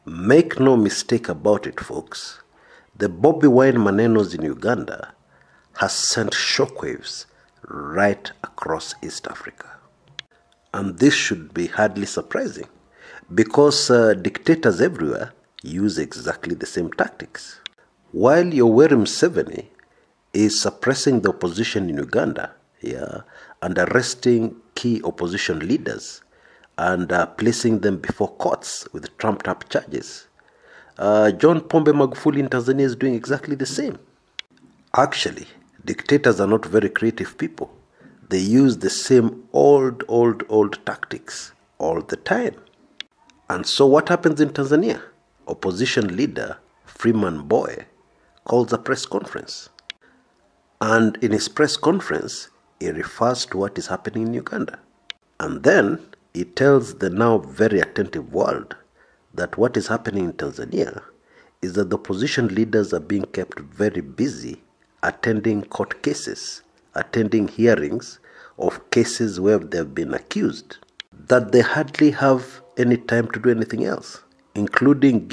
Make no mistake about it, folks. The Bobi wine manenos in Uganda has sent shockwaves right across East Africa. And this should be hardly surprising because dictators everywhere use exactly the same tactics. While Yoweri Museveni is suppressing the opposition in Uganda, and arresting key opposition leaders and placing them before courts with trumped-up charges, John Pombe Magufuli in Tanzania is doing exactly the same. Actually, dictators are not very creative people. They use the same old tactics all the time. And so what happens in Tanzania? Opposition leader Freeman Mbowe calls a press conference. And in his press conference, he refers to what is happening in Uganda. And then he tells the now very attentive world that what is happening in Tanzania is that the opposition leaders are being kept very busy attending court cases, attending hearings of cases where they have been accused, that they hardly have any time to do anything else, including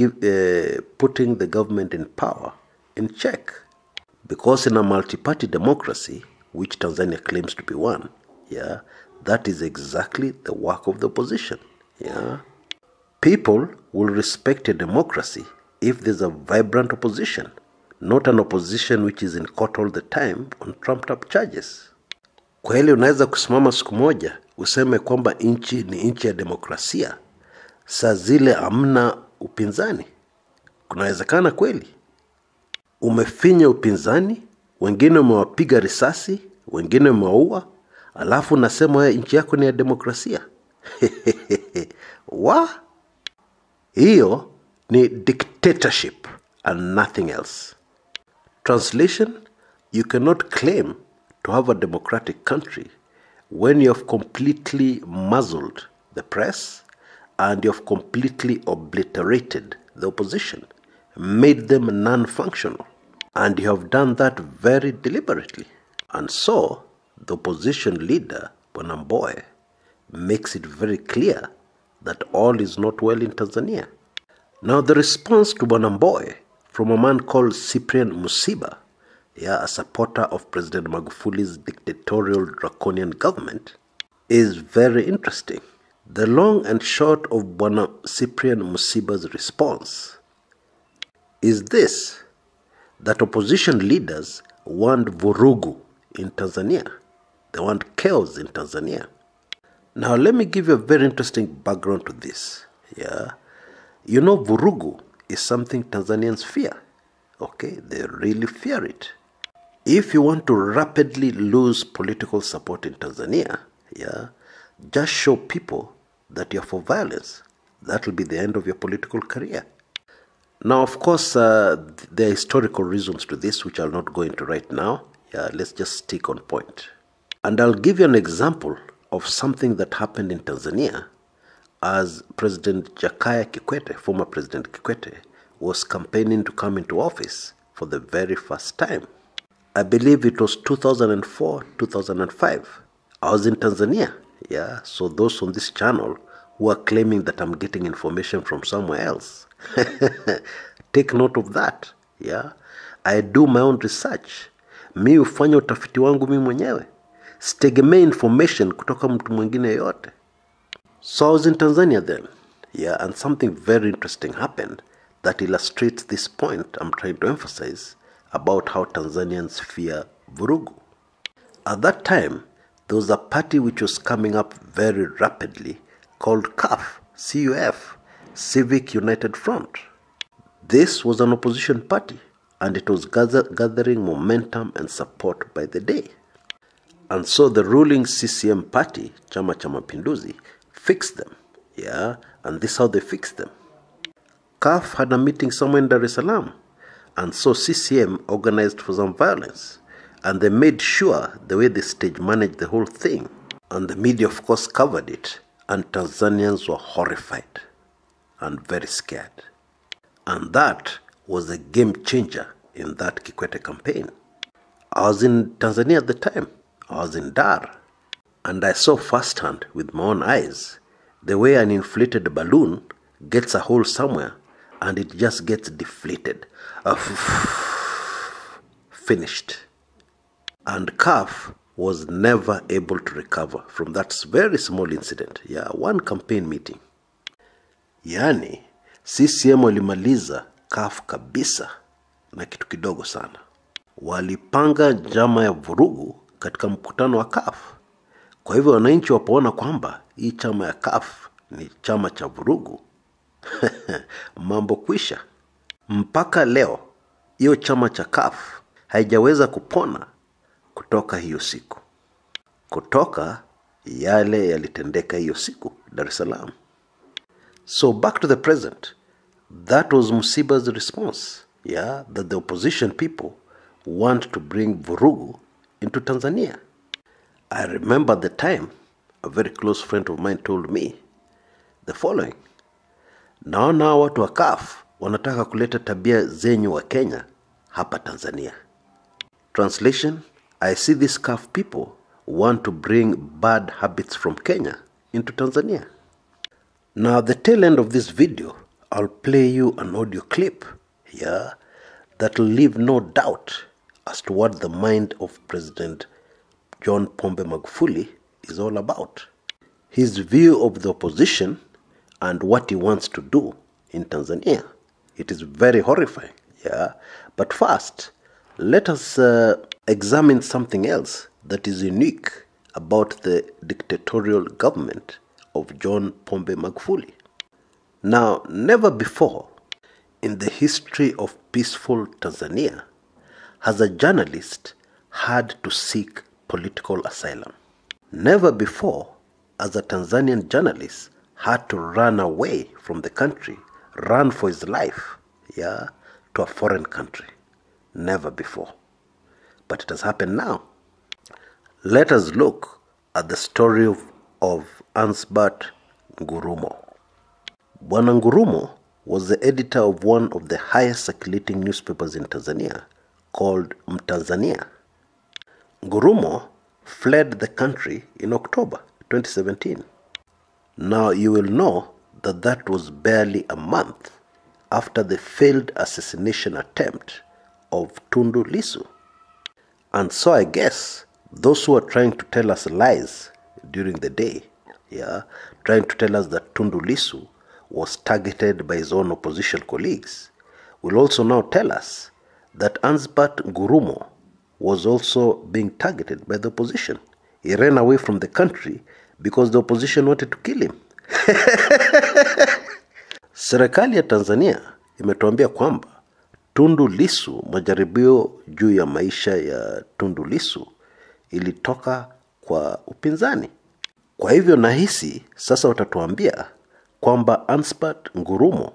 putting the government in power in check. Because in a multi-party democracy, which Tanzania claims to be one, that is exactly the work of the opposition. People will respect a democracy if there's a vibrant opposition, not an opposition which is in court all the time on trumped-up charges. Kweli unaweza kusimama siku moja useme kwamba nchi ni nchi ya demokrasia, saa zile hamna upinzani? Kunawezekana kweli? Umefinya upinzani, wengine umewapiga risasi, wengine umewaua, alafu unasema nchi yako ni ya demokrasia. Hiyo ni dictatorship and nothing else. Translation: you cannot claim to have a democratic country when you have completely muzzled the press and you have completely obliterated the opposition, made them non-functional. And you have done that very deliberately. And so, the opposition leader, Bwana Mbowe, makes it very clear that all is not well in Tanzania. Now, the response to Bwana Mbowe from a man called Cyprian Musiba, a supporter of President Magufuli's dictatorial draconian government, is very interesting. The long and short of Bwana Cyprian Musiba's response is this: that opposition leaders want vurugu in Tanzania. They want chaos in Tanzania. Now, let me give you a very interesting background to this. You know, vurugu is something Tanzanians fear. They really fear it. If you want to rapidly lose political support in Tanzania, just show people that you're for violence. That will be the end of your political career. Now, of course, there are historical reasons to this, which I'll not go into right now. Let's just stick on point. And I'll give you an example of something that happened in Tanzania as President Jakaya Kikwete, former President Kikwete, was campaigning to come into office for the very first time. I believe it was 2004, 2005. I was in Tanzania. So those on this channel who are claiming that I'm getting information from somewhere else, take note of that. I do my own research. Mi hufanya utafiti wangu mimi mwenyewe. Sitegemei information kutoka mtu mwingine yote. So I was in Tanzania then. And something very interesting happened that illustrates this point I'm trying to emphasize about how Tanzanians fear vurugu. At that time, there was a party which was coming up very rapidly called CUF, C-U-F, Civic United Front. This was an opposition party, and it was gathering momentum and support by the day. And so the ruling CCM party, Chama cha Mapinduzi, fixed them. And this is how they fixed them. CUF had a meeting somewhere in Dar es Salaam, and so CCM organized for some violence. And they made sure the way they stage managed the whole thing. And the media, of course, covered it. And Tanzanians were horrified and very scared. And that was a game changer in that Kikwete campaign. I was in Tanzania at the time. I was in Dar. And I saw firsthand with my own eyes the way an inflated balloon gets a hole somewhere and it just gets deflated. Finished. And CAF was never able to recover from that very small incident. Yeah, one campaign meeting. Yani, CCM walimaliza CAF kabisa na kitu kidogo sana. Walipanga njama ya vurugu katika mkutano wa CAF. Kwa hivyo wananchi wapoona kwamba hii chama ya CAF ni chama cha vurugu, mambo kwisha. Mpaka leo, hiyo chama cha CAF haijaweza kupona kutoka hiyo siku. Kutoka yale yalitendeka hiyo siku Dar es Salaam. So back to the present. That was Musiba's response. Yeah, that the opposition people want to bring vurugu into Tanzania. I remember the time a very close friend of mine told me the following. Naona watu wa CAF wanataka kuleta tabia zenyu wa Kenya hapa Tanzania. Translation, I see these CAF people want to bring bad habits from Kenya into Tanzania. Now, at the tail end of this video, I'll play you an audio clip, yeah, that will leave no doubt as to what the mind of President John Pombe Magufuli is all about. His view of the opposition and what he wants to do in Tanzania. It is very horrifying, yeah. But first, let us examine something else that is unique about the dictatorial government of John Pombe Magufuli. Now, never before in the history of peaceful Tanzania has a journalist had to seek political asylum. Never before has a Tanzanian journalist had to run away from the country, run for his life, yeah, to a foreign country. Never before. But it has happened now. Let us look at the story of Ansbert Ngurumo. Bwana Ngurumo was the editor of one of the highest circulating newspapers in Tanzania, called Mtanzania. Ngurumo fled the country in October 2017. Now you will know that that was barely a month after the failed assassination attempt of Tundu Lissu. And so I guess those who are trying to tell us lies during the day, yeah, trying to tell us that Tundu Lissu was targeted by his own opposition colleagues, will also now tell us that Ansbert Ngurumo was also being targeted by the opposition. He ran away from the country because the opposition wanted to kill him. Serikali ya Tanzania imetuambia kwamba Tundu Lissu, majaribio juu ya maisha ya Tundu Lissu ilitoka kwa upinzani. Kwa hivyo nahisi sasa watatuambia kwamba Ansbert Ngurumo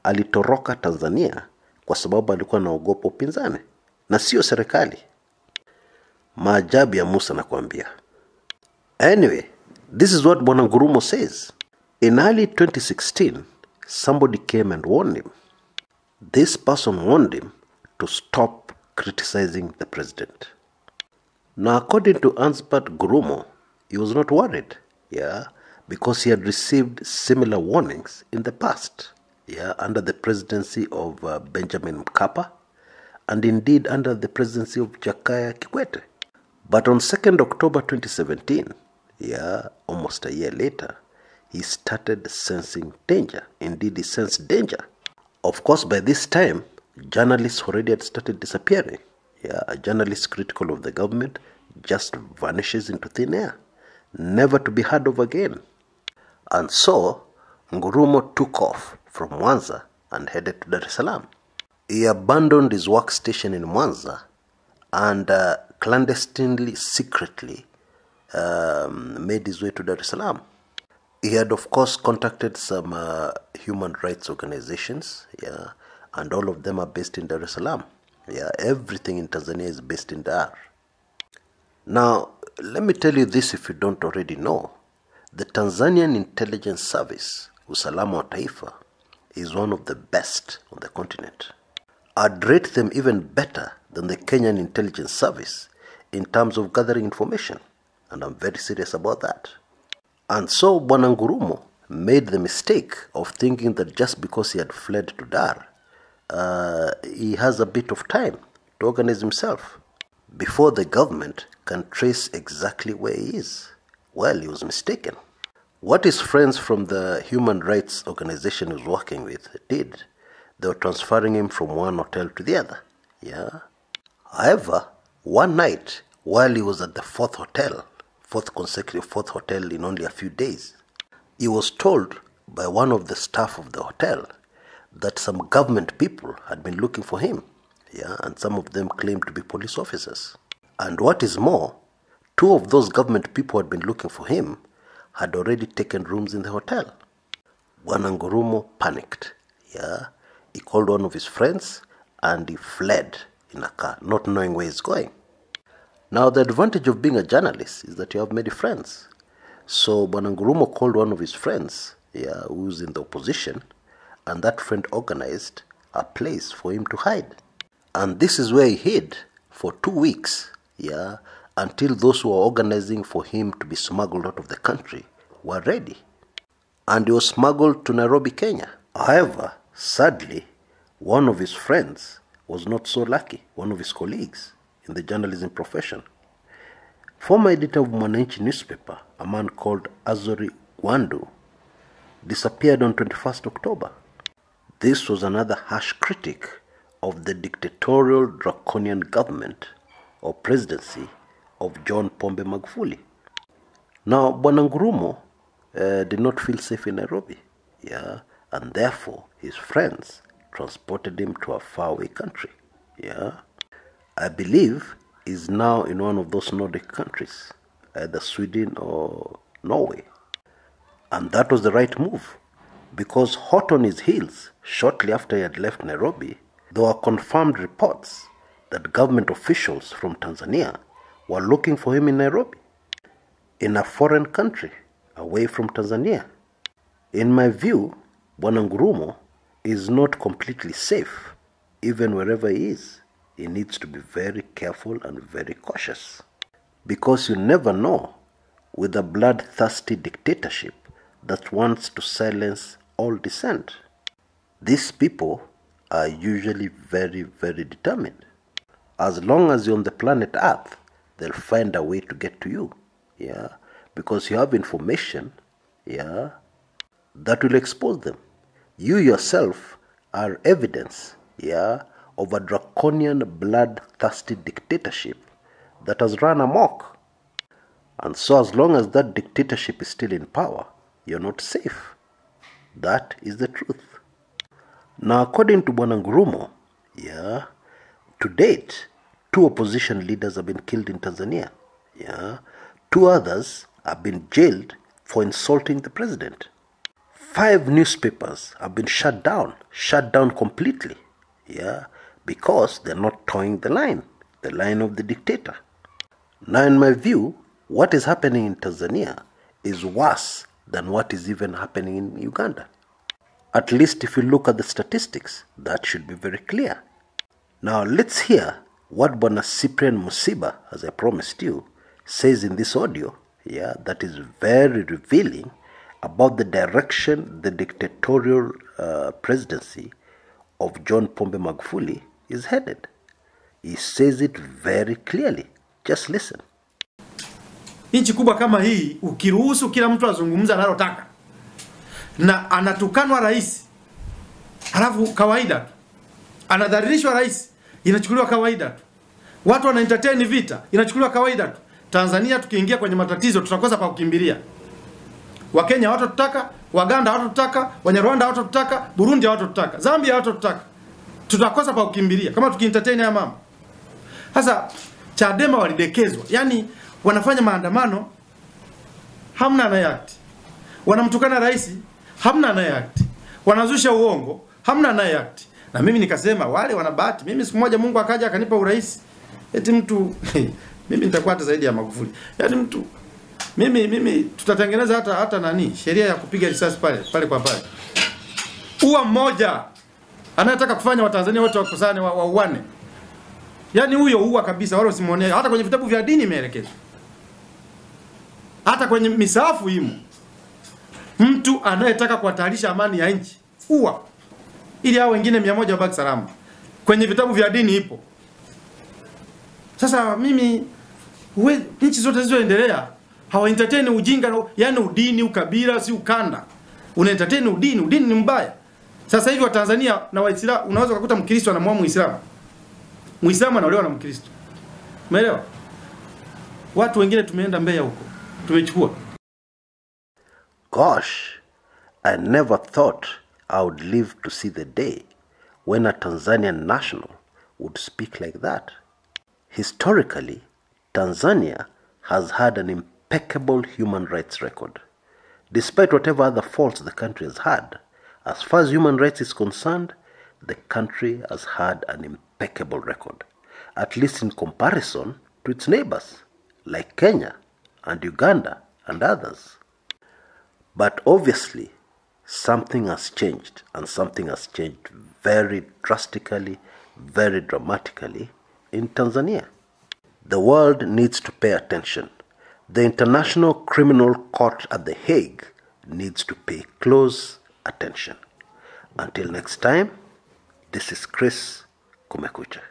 alitoroka Tanzania kwa sababu alikuwa anaogopa upinzani na sio serikali. Maajabu ya Musa nakwambia. Anyway, this is what Bwana Ngurumo says. In early 2016, somebody came and warned him. This person warned him to stop criticizing the president. Now, according to Ansbert Ngurumo, he was not worried, yeah, because he had received similar warnings in the past, yeah, under the presidency of Benjamin Mkapa, and indeed under the presidency of Jakaya Kikwete. But on 2nd October 2017, yeah, almost a year later, he started sensing danger. Indeed, he sensed danger. Of course, by this time, journalists already had started disappearing. Yeah, a journalist critical of the government just vanishes into thin air, never to be heard of again. And so, Ngurumo took off from Mwanza and headed to Dar es Salaam. He abandoned his workstation in Mwanza and clandestinely, secretly made his way to Dar es Salaam. He had, of course, contacted some human rights organizations, yeah, and all of them are based in Dar es Salaam. Yeah, everything in Tanzania is based in Dar. Now, let me tell you this if you don't already know. The Tanzanian Intelligence Service, Usalama wa Taifa, is one of the best on the continent. I'd rate them even better than the Kenyan Intelligence Service in terms of gathering information, and I'm very serious about that. And so Bwana Ngurumo made the mistake of thinking that just because he had fled to Dar, he has a bit of time to organize himself before the government can trace exactly where he is. Well, he was mistaken. What his friends from the human rights organization he was working with did, they were transferring him from one hotel to the other. Yeah. However, one night, while he was at the fourth hotel in only a few days, he was told by one of the staff of the hotel that some government people had been looking for him. Yeah, and some of them claimed to be police officers. And what is more, two of those government people who had been looking for him had already taken rooms in the hotel. Bwana Ngurumo panicked. Yeah, he called one of his friends and he fled in a car, not knowing where he's going. Now, the advantage of being a journalist is that you have many friends. So Bwana Ngurumo called one of his friends, who's in the opposition, and that friend organized a place for him to hide. And this is where he hid for 2 weeks, until those who were organizing for him to be smuggled out of the country were ready. And he was smuggled to Nairobi, Kenya. However, sadly, one of his friends was not so lucky, one of his colleagues in the journalism profession. Former editor of Mwananchi newspaper, a man called Azori Gwandu, disappeared on 21st October. This was another harsh critic of the dictatorial draconian government or presidency of John Pombe Magufuli. Now, Bwana Ngurumo did not feel safe in Nairobi, and therefore his friends transported him to a faraway country. I believe he's now in one of those Nordic countries, either Sweden or Norway. And that was the right move, because hot on his heels, shortly after he had left Nairobi, there were confirmed reports that government officials from Tanzania were looking for him in Nairobi, in a foreign country, away from Tanzania. In my view, Bwana Ngurumo is not completely safe, even wherever he is. He needs to be very careful and very cautious, because you never know with a bloodthirsty dictatorship that wants to silence all dissent. These people are usually very, very determined. As long as you're on the planet Earth, they'll find a way to get to you, because you have information, that will expose them. You yourself are evidence, of a draconian, bloodthirsty dictatorship that has run amok. And so as long as that dictatorship is still in power, you're not safe. That is the truth. Now, according to Bwana Ngurumo, to date, 2 opposition leaders have been killed in Tanzania. 2 others have been jailed for insulting the president. 5 newspapers have been shut down completely, because they're not towing the line of the dictator. Now, in my view, what is happening in Tanzania is worse than what is even happening in Uganda. At least if you look at the statistics, that should be very clear. Now, let's hear what Bwana Cyprian Musiba, as I promised you, says in this audio, that is very revealing about the direction the dictatorial presidency of John Pombe Magufuli is headed. He says it very clearly. Just listen. Nchi kubwa kama hii, ukiruhusu kila mtu azungumza analotaka na anatukanwa rais, halafu kawaida tu, anadhalilishwa rais, inachukuliwa kawaida tu, watu wana entertain vita, inachukuliwa kawaida tu. Tanzania tukiingia kwenye matatizo tutakosa pa kukimbilia. Wakenya hawatotutaka, Waganda hawatotutaka, Wanyarwanda hawatotutaka, Burundi hawatotutaka, Zambia hawatotutaka. Tutakosa pa kukimbilia kama tukientertain ya mama. Sasa Chadema walidekezwa. Yani wanafanya maandamano, hamna anayakti. Wanamtukana rais, hamna anayakti. Wanazusha uongo, hamna anayakti. Na mimi nikasema wale wanabahati. Mimi siku moja Mungu akaja akanipa urais. Eti mtu mimi nitakuwa hata zaidi ya Magufuli. Yaani mtu mimi tutatengeneza hata nani? Sheria ya kupiga risasi pale kwa pale. Ua mmoja anataka kufanya Watanzania wote wakusane wauane. Yaani huyo ua kabisa, wala usimuone. Hata kwenye vitabu vya dini imeelekezwa. Hata kwenye misafu imo. Mtu anayetaka kuhatarisha amani ya nchi uwa, ili hao wengine 100 wabaki salama. Kwenye vitabu vya dini ipo. Sasa mimi nchi zote zilizoendelea hawa entertain ujinga, yani udini, ukabila, si ukanda. Una entertain udini, udini ni mbaya. Sasa hivi wa Tanzania na Waislamu unaweza kukuta Mkristo anamwoa Muislamu. Muislamu anaolewa na Mkristo. Umeelewa? Watu wengine tumeenda Mbeya huko. Tumechukua. Gosh, I never thought I would live to see the day when a Tanzanian national would speak like that. Historically, Tanzania has had an impeccable human rights record. Despite whatever other faults the country has had, as far as human rights is concerned, the country has had an impeccable record, at least in comparison to its neighbors, like Kenya and Uganda and others. But obviously, something has changed, and something has changed very drastically, very dramatically in Tanzania. The world needs to pay attention. The International Criminal Court at The Hague needs to pay close attention. Until next time, this is Chris Kumekucha.